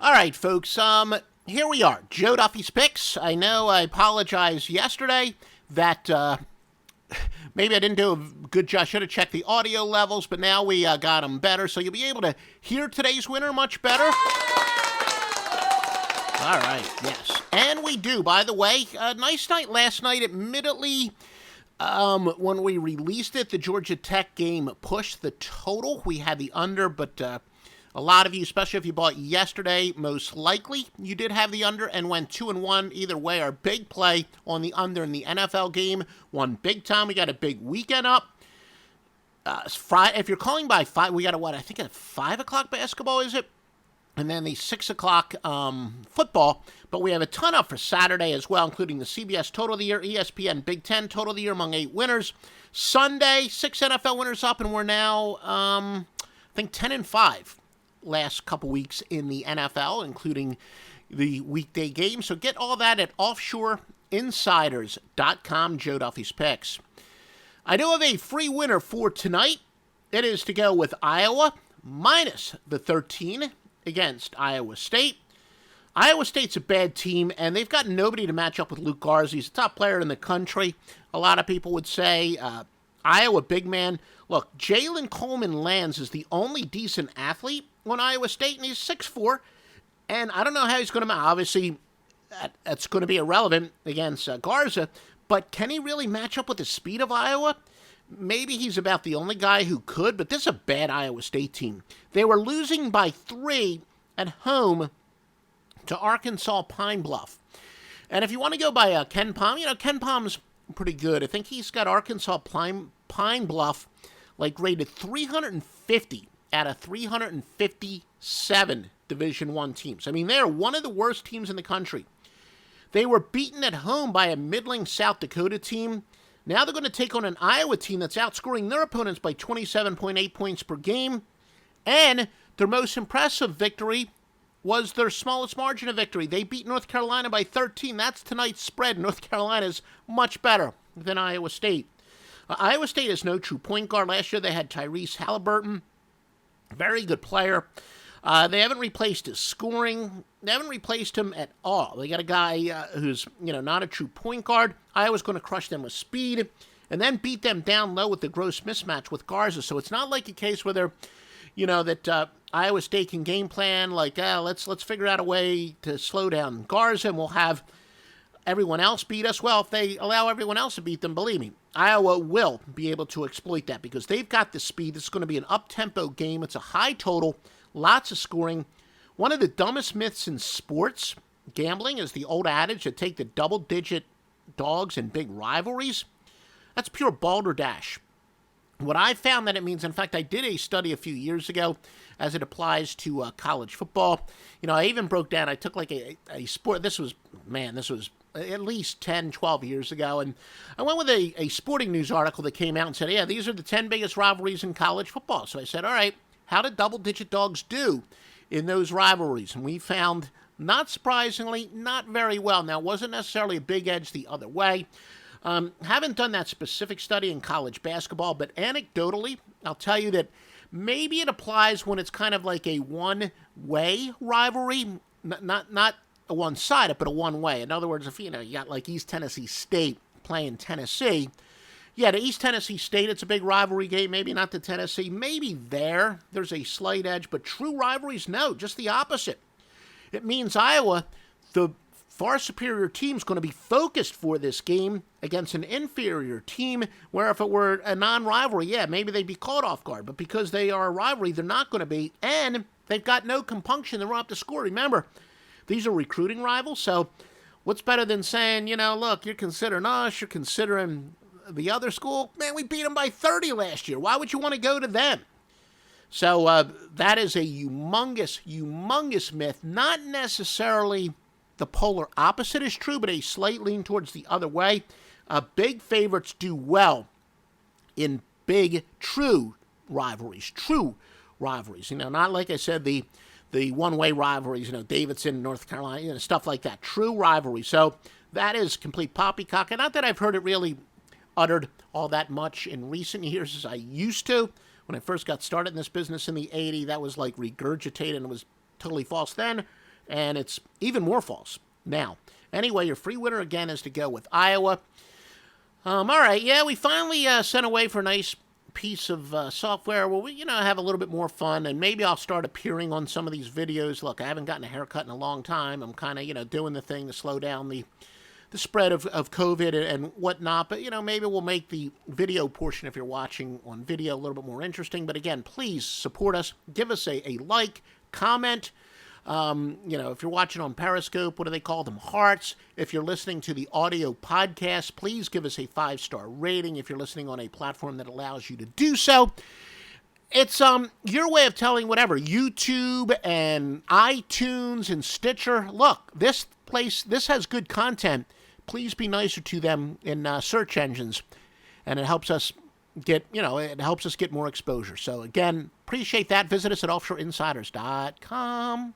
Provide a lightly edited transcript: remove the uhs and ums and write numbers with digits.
All right, folks. Here we are, Joe Duffy's Picks. I know I apologized yesterday that maybe I didn't do a good job. I should have checked the audio levels, but now we got them better, so you'll be able to hear today's winner much better. All right, yes. And we do, by the way. Nice night last night, admittedly. When we released it, the Georgia Tech game pushed the total. We had the under, but a lot of you, especially if you bought yesterday, most likely you did have the under and went 2-1 either way. Our big play on the under in the NFL game won big time. We got a big weekend up. Friday, if you're calling by 5, we got a, I think a 5 o'clock basketball, is it? And then the 6 o'clock football. But we have a ton up for Saturday as well, including the CBS Total of the Year, ESPN Big Ten Total of the Year among 8 winners. Sunday, 6 NFL winners up, and we're now, I think, 10-5 last couple weeks in the NFL, including the weekday games. So get all that at offshoreinsiders.com, Joe Duffy's Picks. I do have a free winner for tonight. It is to go with Iowa minus the 13 against Iowa State. Iowa State's a bad team, and they've got nobody to match up with Luke Garza. He's the top player in the country. A lot of people would say Iowa big man. Look, Jalen Coleman-Lands is the only decent athlete on Iowa State, and he's 6'4", and I don't know how he's going to match. Obviously, that's going to be irrelevant against Garza, but can he really match up with the speed of Iowa? Maybe he's about the only guy who could, but this is a bad Iowa State team. They were losing by 3 at home to Arkansas Pine Bluff. And if you want to go by Ken Palm, Ken Palm's pretty good. I think he's got Arkansas Pine Bluff rated 350 out of 357 Division I teams. I mean, they're one of the worst teams in the country. They were beaten at home by a middling South Dakota team. Now they're going to take on an Iowa team that's outscoring their opponents by 27.8 points per game. And their most impressive victory was their smallest margin of victory. They beat North Carolina by 13. That's tonight's spread. North Carolina's much better than Iowa State. Iowa State has no true point guard. Last year they had Tyrese Halliburton, very good player. They haven't replaced his scoring. They haven't replaced him at all. They got a guy who's not a true point guard. Iowa's going to crush them with speed and then beat them down low with the gross mismatch with Garza. So it's not like a case where they're, that Iowa State can game plan let's figure out a way to slow down Garza and we'll have everyone else beat us. Well, if they allow everyone else to beat them, believe me, Iowa will be able to exploit that because they've got the speed. It's going to be an up-tempo game. It's a high total, lots of scoring. One of the dumbest myths in sports gambling is the old adage to take the double-digit dogs in big rivalries. That's pure balderdash. What I found that it means, in fact, I did a study a few years ago as it applies to college football. I even broke down, I took a sport, this was at least 10, 12 years ago, and I went with a sporting news article that came out and said, yeah, these are the 10 biggest rivalries in college football. So I said, all right, how did double-digit dogs do in those rivalries? And we found, not surprisingly, not very well. Now, it wasn't necessarily a big edge the other way. Haven't done that specific study in college basketball, but anecdotally, I'll tell you that maybe it applies when it's kind of like a one-way rivalry, not a one-sided, but a one-way. In other words, if you got East Tennessee State playing Tennessee, yeah, to East Tennessee State, it's a big rivalry game. Maybe not to Tennessee. Maybe there's a slight edge, but true rivalries, no, just the opposite. It means Iowa, the far superior team, is going to be focused for this game against an inferior team, where if it were a non-rivalry, yeah, maybe they'd be caught off guard. But because they are a rivalry, they're not going to be, and they've got no compunction. They're up to score. Remember, these are recruiting rivals, so what's better than saying, look, you're considering us, you're considering the other school? Man, we beat them by 30 last year. Why would you want to go to them? So that is a humongous myth. Not necessarily the polar opposite is true, but a slight lean towards the other way. Big favorites do well in big, true rivalries. Not like I said, the one-way rivalries, Davidson, North Carolina, stuff like that. True rivalry. So that is complete poppycock. And not that I've heard it really uttered all that much in recent years as I used to. When I first got started in this business in the 80s, that was regurgitated and it was totally false then. And it's even more false now. Anyway, your free winner again is to go with Iowa. All right, yeah, we finally sent away for a nice piece of software where we, have a little bit more fun, and maybe I'll start appearing on some of these videos. Look, I haven't gotten a haircut in a long time. I'm kind of, doing the thing to slow down the spread of COVID and whatnot. But, maybe we'll make the video portion, if you're watching on video, a little bit more interesting. But again, please support us. Give us a like, comment. If you're watching on Periscope, what do they call them? Hearts. If you're listening to the audio podcast, please give us a 5-star rating if you're listening on a platform that allows you to do so. It's your way of telling whatever, YouTube and iTunes and Stitcher. Look, this has good content. Please be nicer to them in search engines, and it helps us get more exposure. So again, appreciate that. Visit us at offshoreinsiders.com.